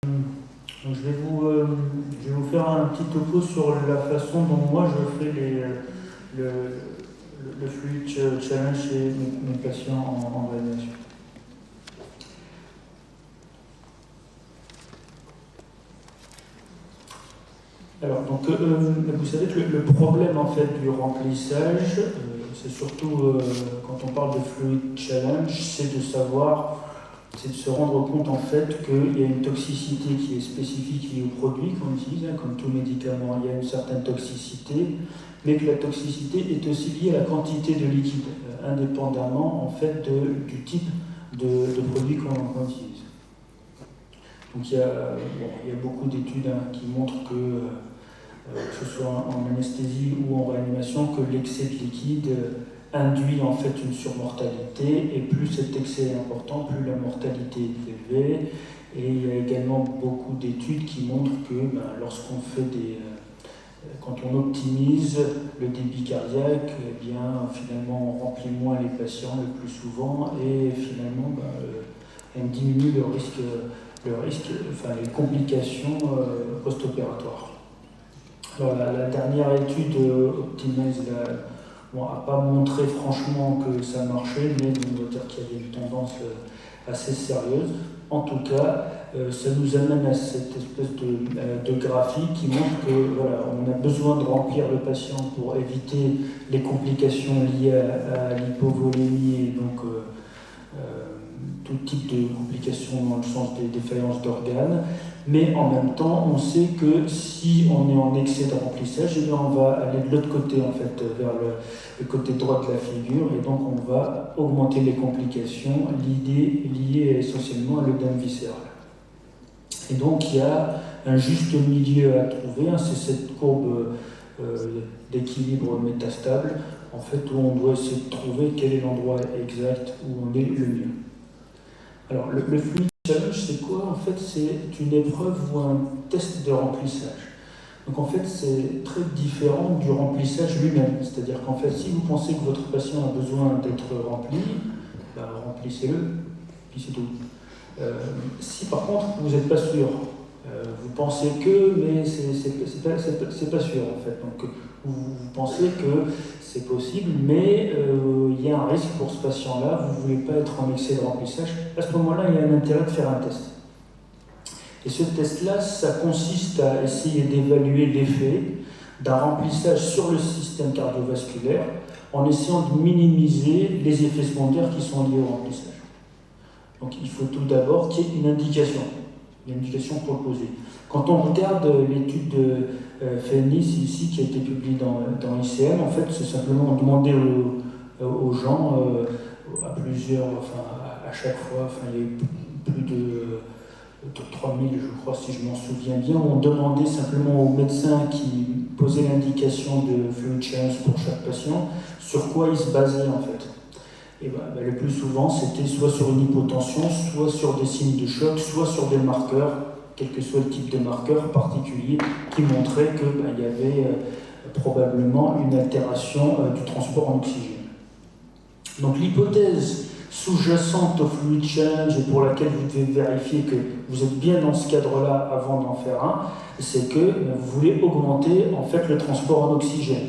Donc je vais vous faire un petit topo sur la façon dont moi je fais le Fluid Challenge chez mes patients en réanimation. Alors, donc, vous savez que le problème en fait du remplissage, c'est surtout quand on parle de Fluid Challenge, c'est de se rendre compte en fait qu'il y a une toxicité qui est spécifique liée au produit qu'on utilise, comme tout médicament, il y a une certaine toxicité, mais que la toxicité est aussi liée à la quantité de liquide, indépendamment en fait du type de produit qu'on utilise. Donc il y a beaucoup d'études qui montrent que ce soit en anesthésie ou en réanimation, que l'excès de liquide induit en fait une surmortalité, et plus cet excès est important, plus la mortalité est élevée. Et il y a également beaucoup d'études qui montrent que lorsqu'on fait quand on optimise le débit cardiaque, eh bien finalement on remplit moins les patients le plus souvent, et finalement on diminue le risque, les complications post-opératoires. Alors, la dernière étude Optimize n'a pas montré franchement que ça marchait, mais on doit dire qu'il y avait une tendance assez sérieuse. En tout cas, ça nous amène à cette espèce de graphique qui montre que on a besoin de remplir le patient pour éviter les complications liées à l'hypovolémie et donc tout type de complications dans le sens des défaillances d'organes. Mais en même temps, on sait que si on est en excès de remplissage, on va aller de l'autre côté, en fait, vers le côté droit de la figure, et donc on va augmenter les complications liées essentiellement à l'œdème viscéral. Et donc il y a un juste milieu à trouver, c'est cette courbe d'équilibre métastable, en fait, où on doit essayer de trouver quel est l'endroit exact où on est le mieux. Alors, le Fluid Challenge, c'est quoi? En fait, c'est une épreuve ou un test de remplissage. Donc, en fait, c'est très différent du remplissage lui-même. C'est-à-dire qu'en fait, si vous pensez que votre patient a besoin d'être rempli, remplissez-le, puis c'est tout. Si par contre, vous n'êtes pas sûr, vous pensez que, mais c'est pas sûr, en fait. Donc, vous pensez que c'est possible, mais il y a un risque pour ce patient-là, vous ne voulez pas être en excès de remplissage. À ce moment-là, il y a un intérêt de faire un test. Et ce test-là, ça consiste à essayer d'évaluer l'effet d'un remplissage sur le système cardiovasculaire en essayant de minimiser les effets secondaires qui sont liés au remplissage. Donc il faut tout d'abord qu'il y ait une indication pour le poser. Quand on regarde l'étude de Fennis ici, qui a été publiée dans ICM, en fait, c'est simplement demander aux gens, à chaque fois, il y a eu plus de 3000, je crois, si je m'en souviens bien, on demandait simplement aux médecins qui posaient l'indication de Fluid Challenge pour chaque patient, sur quoi ils se basaient en fait. Et le plus souvent, c'était soit sur une hypotension, soit sur des signes de choc, soit sur des marqueurs, quel que soit le type de marqueur particulier, qui montraient qu'il y avait probablement une altération du transport en oxygène. Donc l'hypothèse sous-jacente au Fluid Challenge et pour laquelle vous devez vérifier que vous êtes bien dans ce cadre-là avant d'en faire un, c'est que vous voulez augmenter en fait le transport en oxygène.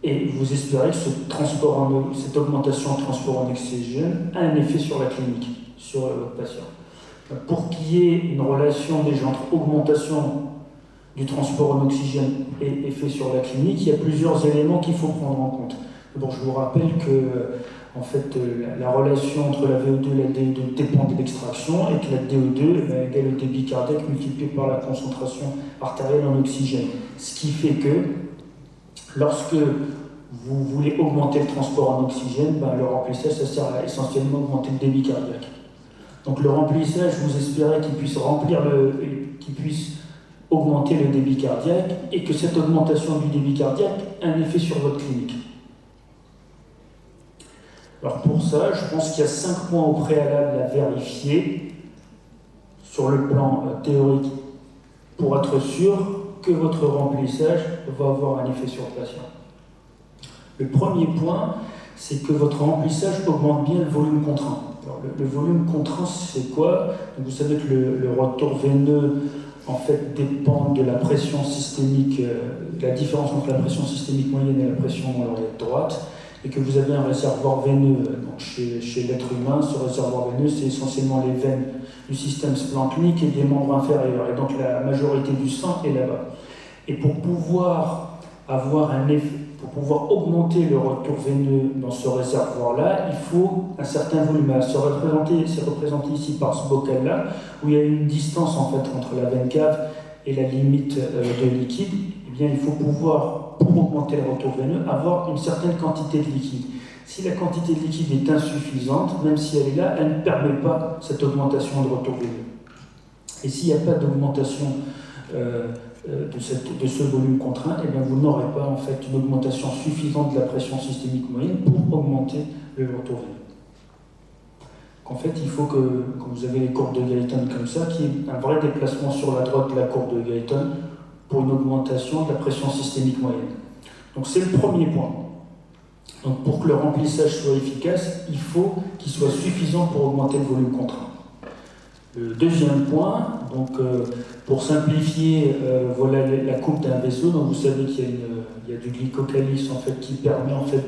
Et vous espérez que cette augmentation en transport en oxygène a un effet sur la clinique, sur votre patient. Pour qu'il y ait une relation déjà entre augmentation du transport en oxygène et effet sur la clinique, il y a plusieurs éléments qu'il faut prendre en compte. D'abord, je vous rappelle que en fait, la relation entre la VO2 et la DO2 dépend de l'extraction, et que la DO2 égale le débit cardiaque multiplié par la concentration artérielle en oxygène. Ce qui fait que lorsque vous voulez augmenter le transport en oxygène, le remplissage, ça sert à essentiellement augmenter le débit cardiaque. Donc le remplissage, vous espérez qu'il puisse qu'il puisse augmenter le débit cardiaque, et que cette augmentation du débit cardiaque ait un effet sur votre clinique. Alors pour ça, je pense qu'il y a 5 points au préalable à vérifier sur le plan théorique pour être sûr que votre remplissage va avoir un effet sur le patient. Le premier point, c'est que votre remplissage augmente bien le volume contraint. Alors, le volume contraint, c'est quoi? Donc, vous savez que le retour veineux, en fait, dépend de la pression systémique, la différence entre la pression systémique moyenne et la pression dans l'oreillette droite, et que vous avez un réservoir veineux. Donc, chez l'être humain, ce réservoir veineux, c'est essentiellement les veines du système splanchnique et des membres inférieurs. Et donc, la majorité du sang est là-bas. Et pour pouvoir avoir un effet, pour pouvoir augmenter le retour veineux dans ce réservoir-là, il faut un certain volume. C'est représenté ici par ce bocal-là, où il y a une distance en fait entre la veine cave et la limite de liquide. Eh bien, il faut pouvoir, pour augmenter le retour veineux, avoir une certaine quantité de liquide. Si la quantité de liquide est insuffisante, même si elle est là, elle ne permet pas cette augmentation de retour veineux. Et s'il n'y a pas d'augmentation de ce volume contraint, eh bien vous n'aurez pas en fait une augmentation suffisante de la pression systémique moyenne pour augmenter le retour veineux. En fait, il faut que, quand vous avez les courbes de Guyton comme ça, qu'il y ait un vrai déplacement sur la droite de la courbe de Guyton pour une augmentation de la pression systémique moyenne. Donc c'est le premier point. Donc pour que le remplissage soit efficace, il faut qu'il soit suffisant pour augmenter le volume contraint. Le deuxième point, donc pour simplifier, voilà la coupe d'un vaisseau. Donc vous savez qu'il y a du glycocalyx en fait qui permet en fait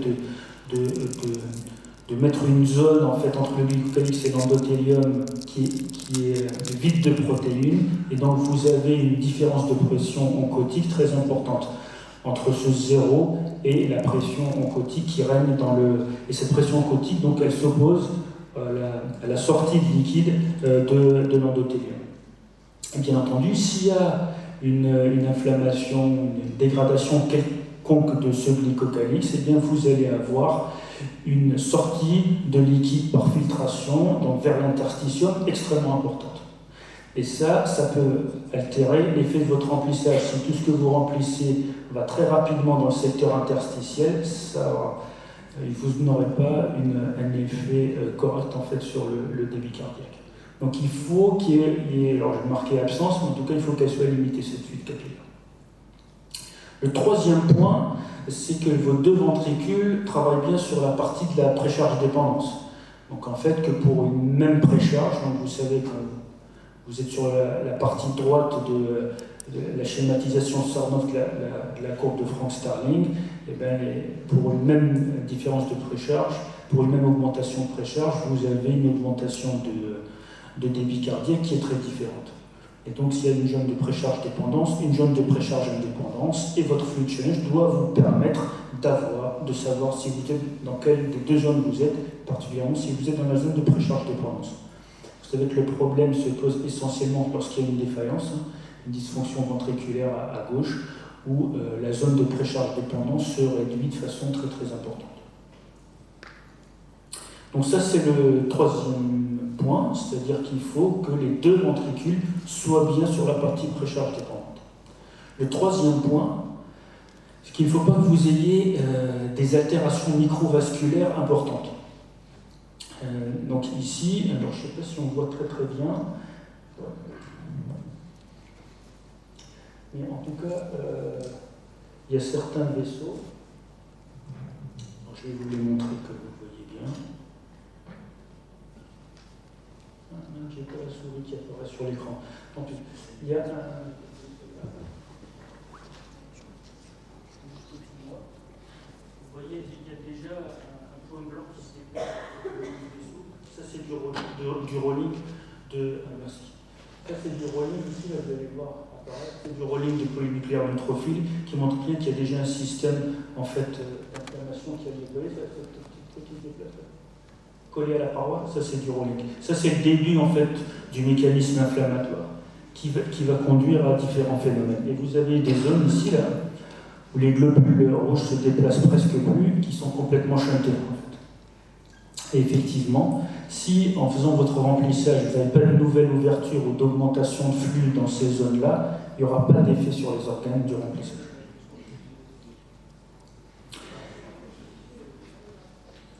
de mettre une zone en fait entre le glycocalyx et l'endothélium qui est vide de protéines, et donc vous avez une différence de pression oncotique très importante entre ce zéro et la pression oncotique qui règne dans le... Et cette pression oncotique, donc elle s'oppose à la sortie de liquide de l'endothélium. Et bien entendu, s'il y a une inflammation, une dégradation quelconque de ce glycocalyx, eh bien vous allez avoir une sortie de liquide par filtration, donc vers l'interstitium, extrêmement importante. Et ça peut altérer l'effet de votre remplissage. Si tout ce que vous remplissez va très rapidement dans le secteur interstitiel, vous n'aurez pas un effet correct en fait sur le débit cardiaque. Donc il faut qu'il y ait, alors je vais marquer absence, mais en tout cas il faut qu'elle soit limitée cette fuite capillaire. Le troisième point, c'est que vos deux ventricules travaillent bien sur la partie de la précharge dépendance. Donc en fait que pour une même précharge, donc vous savez que vous êtes sur la partie droite de la schématisation Sarnoff de la courbe de Frank-Starling, et bien pour une même différence de précharge, pour une même augmentation de précharge, vous avez une augmentation de débit cardiaque qui est très différente. Et donc s'il y a une zone de précharge dépendance, une zone de précharge indépendance, et votre fluid challenge doit vous permettre de savoir si vous êtes dans quelle des deux zones vous êtes, particulièrement si vous êtes dans la zone de précharge dépendance. Vous savez que le problème se pose essentiellement lorsqu'il y a une défaillance, une dysfonction ventriculaire à gauche, où la zone de précharge dépendance se réduit de façon très très importante. Donc ça c'est le troisième point, c'est-à-dire qu'il faut que les deux ventricules soient bien sur la partie précharge dépendante. Le troisième point, c'est qu'il ne faut pas que vous ayez des altérations microvasculaires importantes. Donc ici, alors je ne sais pas si on voit très très bien, mais en tout cas, il y a certains vaisseaux, alors, je vais vous les montrer que vous voyez bien. J'ai pas la souris qui apparaît sur l'écran. Donc, il y a un... Vous voyez, il y a déjà un point blanc qui se déplace au niveau du vaisseau. Ça, c'est du rolling de... merci. Ça, c'est du rolling ici, là, vous allez voir apparaître. C'est du rolling de polynucléaire neutrophile qui montre bien qu'il y a déjà un système en fait, d'inflammation qui a développé. Ça, cette petite déplacement collé à la paroi, ça c'est du rolling. Ça c'est le début en fait du mécanisme inflammatoire qui va conduire à différents phénomènes. Et vous avez des zones ici là où les globules rouges se déplacent presque plus, qui sont complètement shuntés en fait. Et effectivement, si en faisant votre remplissage vous n'avez pas de nouvelle ouverture ou d'augmentation de flux dans ces zones-là, il n'y aura pas d'effet sur les organes du remplissage.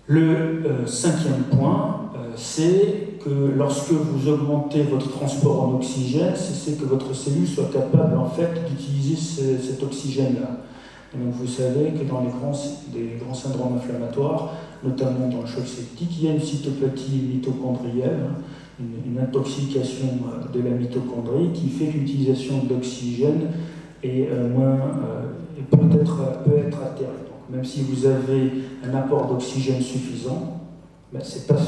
Le cinquième point, c'est que lorsque vous augmentez votre transport en oxygène, c'est que votre cellule soit capable en fait d'utiliser cet oxygène-là. Et donc vous savez que dans les grands syndromes inflammatoires, notamment dans le choc septique, il y a une cytopathie mitochondrielle, une intoxication de la mitochondrie qui fait que l'utilisation de l'oxygène peut être altérée. Donc, même si vous avez un apport d'oxygène suffisant, ben, ce n'est pas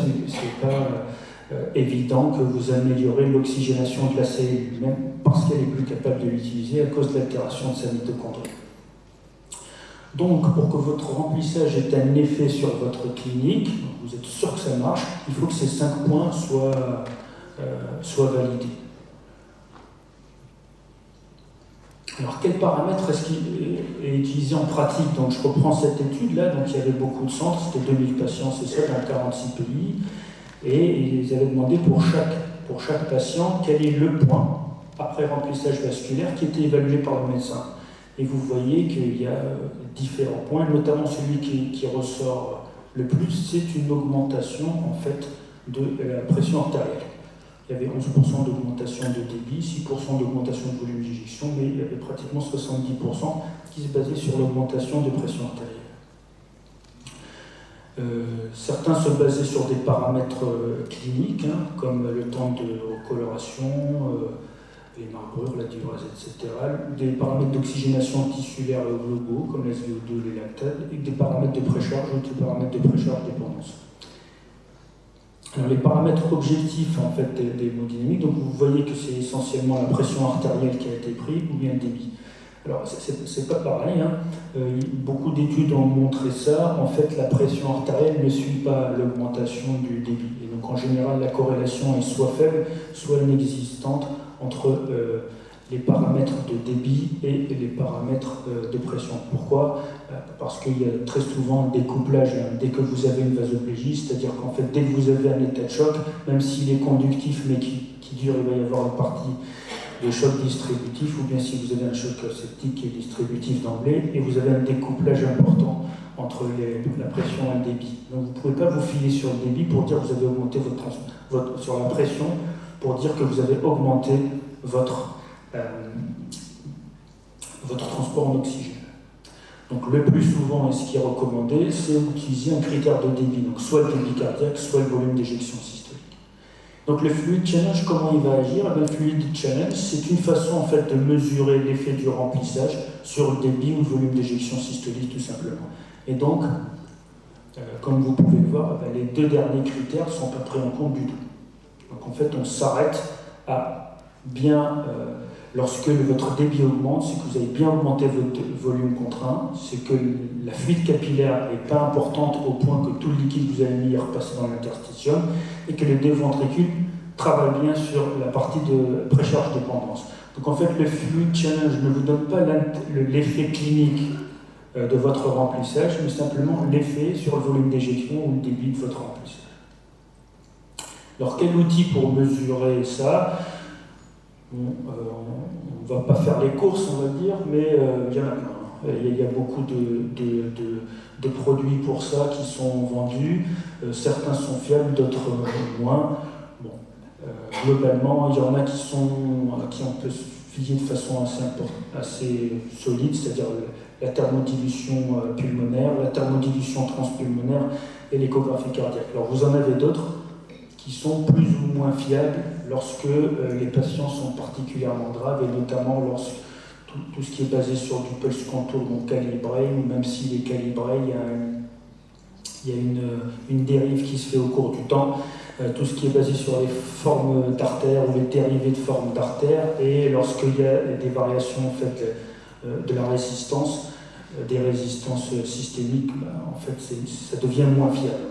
évident que vous améliorez l'oxygénation de la cellule, même parce qu'elle est plus capable de l'utiliser à cause de l'altération de sa mitochondrie. Donc, pour que votre remplissage ait un effet sur votre clinique, vous êtes sûr que ça marche, il faut que ces 5 points soient validés. Alors, quel paramètre est-ce qui est utilisé en pratique? Donc, je reprends cette étude-là, donc il y avait beaucoup de centres, c'était 2000 patients, c'est ça, dans 46 pays, et ils avaient demandé pour chaque patient quel est le point, après remplissage vasculaire, qui était évalué par le médecin. Et vous voyez qu'il y a différents points, notamment celui qui ressort le plus, c'est une augmentation en fait de la pression artérielle. Il y avait 11% d'augmentation de débit, 6% d'augmentation de volume d'éjection, mais il y avait pratiquement 70% qui se basait sur l'augmentation de pression artérielle. Certains se basaient sur des paramètres cliniques, comme le temps de recoloration, les marbrures, la diurèse, etc. Des paramètres d'oxygénation tissulaire globaux, comme la SVO2, les lactates, et des paramètres de précharge ou des paramètres de précharge-dépendance. Alors, les paramètres objectifs en fait, des hémodynamiques, donc vous voyez que c'est essentiellement la pression artérielle qui a été prise ou bien le débit. Alors, c'est pas pareil, beaucoup d'études ont montré ça. En fait, la pression artérielle ne suit pas l'augmentation du débit. Et donc, en général, la corrélation est soit faible, soit inexistante entre les paramètres de débit et les paramètres de pression. Pourquoi? Parce qu'il y a très souvent un découplage dès que vous avez une vasoplégie, c'est-à-dire qu'en fait, dès que vous avez un état de choc, même s'il est conductif mais qui dure, il va y avoir une partie de choc distributif, ou bien si vous avez un choc septique qui est distributif d'emblée, et vous avez un découplage important entre la pression et le débit. Donc vous ne pouvez pas vous filer sur le débit pour dire que vous avez augmenté sur la pression, pour dire que vous avez augmenté votre transport en oxygène. Donc le plus souvent, et ce qui est recommandé, c'est d'utiliser un critère de débit, donc soit le débit cardiaque, soit le volume d'éjection systolique. Donc le fluid challenge, comment il va agir? Le fluid challenge, c'est une façon en fait de mesurer l'effet du remplissage sur le débit ou le volume d'éjection systolique tout simplement. Et donc, comme vous pouvez le voir, les 2 derniers critères ne sont pas pris en compte du tout. Donc en fait, on s'arrête à bien, lorsque votre débit augmente, c'est que vous avez bien augmenté votre volume contraint, c'est que la fuite capillaire n'est pas importante au point que tout le liquide que vous avez mis est repassé dans l'interstitium, et que le déventricule travaille bien sur la partie de précharge dépendance. Donc en fait, le fluid challenge ne vous donne pas l'effet clinique de votre remplissage, mais simplement l'effet sur le volume d'éjection ou le débit de votre remplissage. Alors quel outil pour mesurer ça? On ne va pas faire les courses, on va dire, mais il y en a plein. Il y a beaucoup de produits pour ça qui sont vendus. Certains sont fiables, d'autres moins. Bon, globalement, il y en a qui on peut se fier de façon assez solide, c'est-à-dire la thermodilution pulmonaire, la thermodilution transpulmonaire et l'échographie cardiaque. Alors vous en avez d'autres qui sont plus ou moins fiables lorsque les patients sont particulièrement graves, et notamment lorsque tout ce qui est basé sur du pulse contour donc calibré, ou même s'il est calibré, il y a une dérive qui se fait au cours du temps, tout ce qui est basé sur les formes d'artères ou les dérivés de formes d'artères, et lorsqu'il y a des variations en fait, de la résistance, des résistances systémiques, en fait ça devient moins fiable.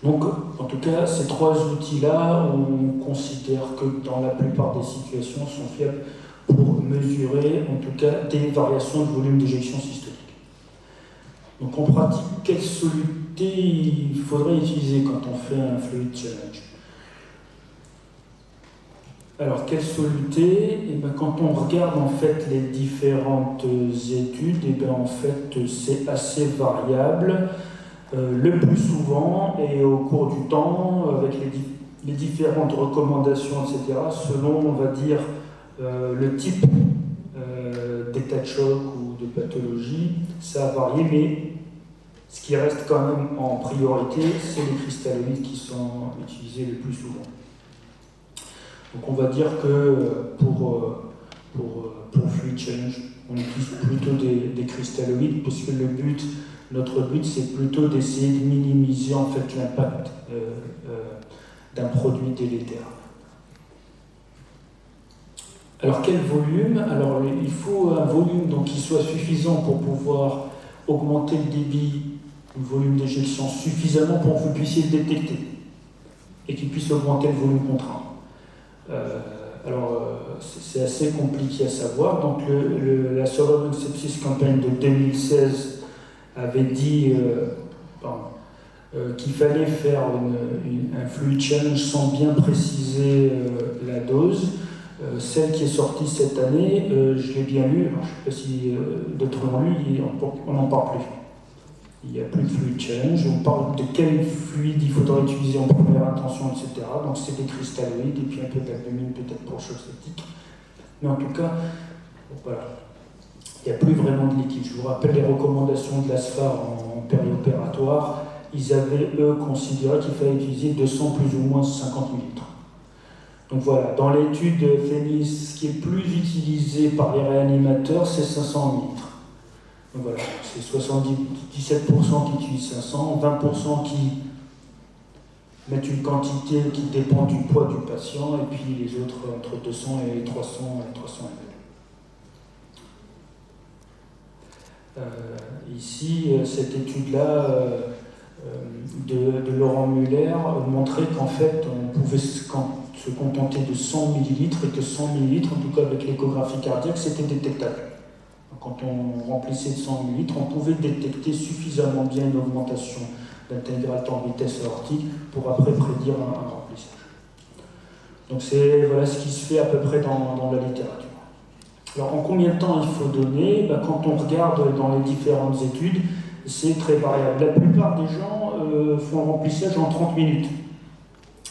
Donc, en tout cas, ces 3 outils-là, on considère que dans la plupart des situations, sont fiables pour mesurer, en tout cas, des variations de volume d'éjection systolique. Donc, en pratique, quelle soluté il faudrait utiliser quand on fait un fluid challenge? Alors, quelle soluté? Quand on regarde en fait les différentes études, en fait, c'est assez variable. Le plus souvent et au cours du temps, avec les différentes recommandations, etc., selon, on va dire, le type d'état de choc ou de pathologie, ça a varié, mais ce qui reste quand même en priorité, c'est les cristalloïdes qui sont utilisés le plus souvent. Donc on va dire que pour Fluid Challenge, on utilise plutôt des cristalloïdes, parce que notre but, c'est plutôt d'essayer de minimiser en fait l'impact d'un produit délétère. Alors quel volume? Alors il faut un volume donc, qui soit suffisant pour pouvoir augmenter le débit, le volume d'éjection suffisamment pour que vous puissiez le détecter et qu'il puisse augmenter le volume contraint. C'est assez compliqué à savoir. Donc la Solomon Sepsis Campaign de 2016 avait dit qu'il fallait faire un fluid challenge sans bien préciser la dose. Celle qui est sortie cette année, je l'ai bien lue, alors je ne sais pas si d'autres l'ont lu, on n'en parle plus. Il n'y a plus de fluid challenge, on parle de quel fluide il faudra utiliser en première intention, etc. Donc c'est des cristalloïdes et puis un peu d'albumine peut-être pour le choc septique. Mais en tout cas, voilà, il n'y a plus vraiment de liquide. Je vous rappelle les recommandations de l'ASFAR en périopératoire. Ils avaient, eux, considéré qu'il fallait utiliser 200 plus ou moins 50 millilitres. Donc voilà, dans l'étude FENIS, ce qui est plus utilisé par les réanimateurs, c'est 500 millilitres. Donc voilà, c'est 77% qui utilisent 500, 20% qui mettent une quantité qui dépend du poids du patient, et puis les autres entre 200 et 300 ml. Ici, cette étude-là de Laurent Muller montrait qu'en fait, on pouvait se contenter de 100 millilitres et que 100 millilitres, en tout cas avec l'échographie cardiaque, c'était détectable. Quand on remplissait de 100 millilitres, on pouvait détecter suffisamment bien une augmentation d'intégrale temps vitesse aortique pour après prédire un remplissage. Donc voilà ce qui se fait à peu près dans la littérature. Alors en combien de temps il faut donner? Quand on regarde dans les différentes études, c'est très variable. La plupart des gens font le remplissage en 30 minutes.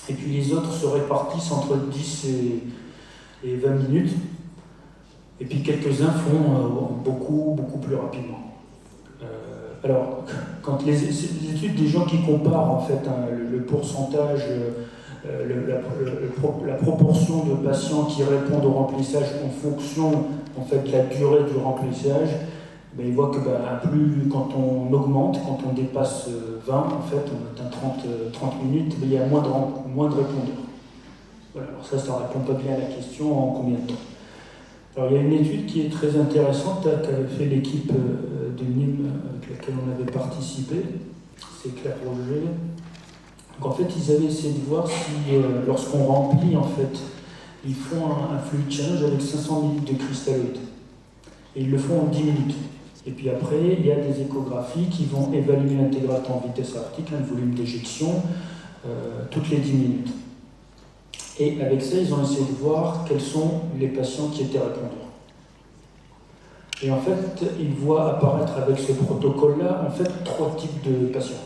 Et puis les autres se répartissent entre 10 et 20 minutes. Et puis quelques-uns font beaucoup plus rapidement. Alors, quand les études des gens qui comparent en fait le pourcentage, la proportion de patients qui répondent au remplissage en fonction en fait de la durée du remplissage, ils voient que plus quand on augmente, quand on dépasse 20, en fait, on atteint 30 minutes, il y a moins de répondeurs. Voilà, alors ça ne répond pas bien à la question en combien de temps. Alors il y a une étude qui est très intéressante qu'avait fait l'équipe de Nîmes avec laquelle on avait participé, c'est Claire Roger. Donc en fait ils avaient essayé de voir si lorsqu'on remplit en fait, ils font un fluid challenge avec 500 ml de cristalloïdes. Et ils le font en 10 minutes. Et puis après, il y a des échographies qui vont évaluer l'intégrale temps vitesse aortique, le volume d'éjection, toutes les 10 minutes. Et avec ça, ils ont essayé de voir quels sont les patients qui étaient répondeurs. Et en fait, ils voient apparaître avec ce protocole-là, en fait, 3 types de patients.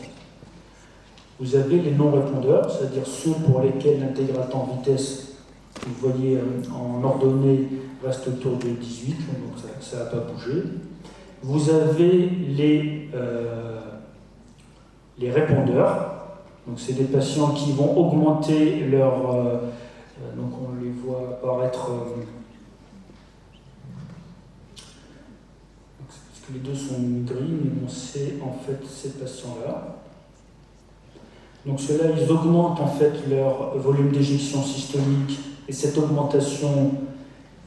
Vous avez les non-répondeurs, c'est-à-dire ceux pour lesquels l'intégrale temps vitesse, vous voyez en ordonnée, reste autour de 18, donc ça n'a pas bougé. Vous avez les répondeurs, donc c'est des patients qui vont augmenter leur... donc on les voit apparaître... parce que les deux sont gris, mais bon, c'est en fait ces patients-là. Donc ceux-là, ils augmentent en fait leur volume d'éjection systolique, et cette augmentation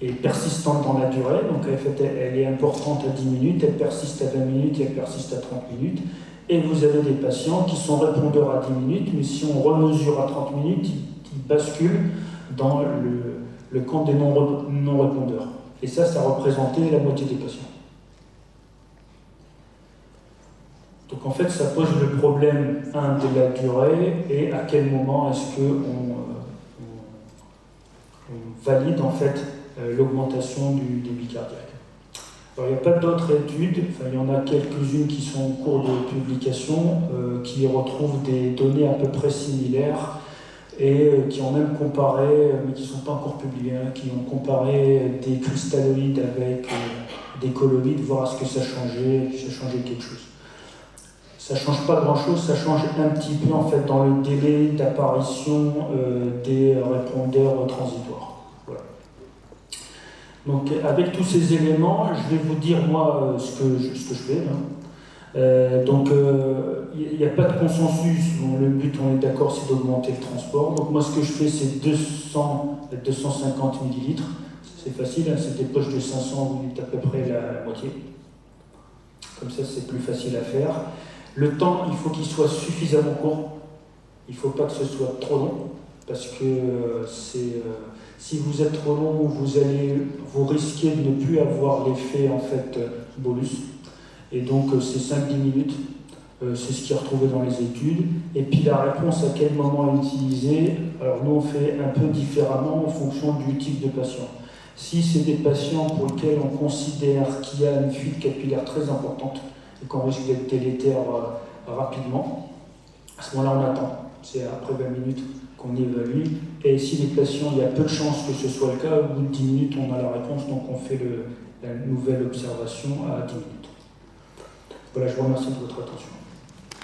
est persistante dans la durée, donc en fait, elle est importante à 10 minutes, elle persiste à 20 minutes et elle persiste à 30 minutes. Et vous avez des patients qui sont répondeurs à 10 minutes, mais si on remesure à 30 minutes, ils basculent dans le camp des non-répondeurs. Et ça représentait la moitié des patients. Donc en fait, ça pose le problème, de la durée et à quel moment est-ce qu'on valide en fait l'augmentation du débit cardiaque. Alors, il n'y a pas d'autres études, il y en a quelques-unes qui sont en cours de publication, qui retrouvent des données à peu près similaires et qui ont même comparé, mais qui ne sont pas encore publiés, hein, qui ont comparé des cristalloïdes avec des colloïdes, voir est-ce que ça changeait quelque chose. Ça ne change pas grand-chose, ça change un petit peu en fait dans le délai d'apparition des répondeurs transitoires. Voilà. Donc avec tous ces éléments, je vais vous dire moi ce que je fais. Hein. Donc il n'y a pas de consensus. Bon, le but, on est d'accord, c'est d'augmenter le transport. Donc moi ce que je fais, c'est 250 millilitres. C'est facile, hein, c'est des poches de 500, vous dites à peu près la moitié. Comme ça, c'est plus facile à faire. Le temps, il faut qu'il soit suffisamment court. Il ne faut pas que ce soit trop long, parce que si vous êtes trop long, vous risquez de ne plus avoir l'effet en fait bolus. Et donc c'est 5-10 minutes, c'est ce qui est retrouvé dans les études. Et puis la réponse à quel moment utiliser, alors nous on fait un peu différemment en fonction du type de patient. Si c'est des patients pour lesquels on considère qu'il y a une fuite capillaire très importante, et qu'on risque d'être délétère rapidement, à ce moment-là on attend. C'est après 20 minutes qu'on évalue. Et si les patients, il y a peu de chances que ce soit le cas, au bout de 10 minutes on a la réponse, donc on fait la nouvelle observation à 10 minutes. Voilà, je vous remercie de votre attention.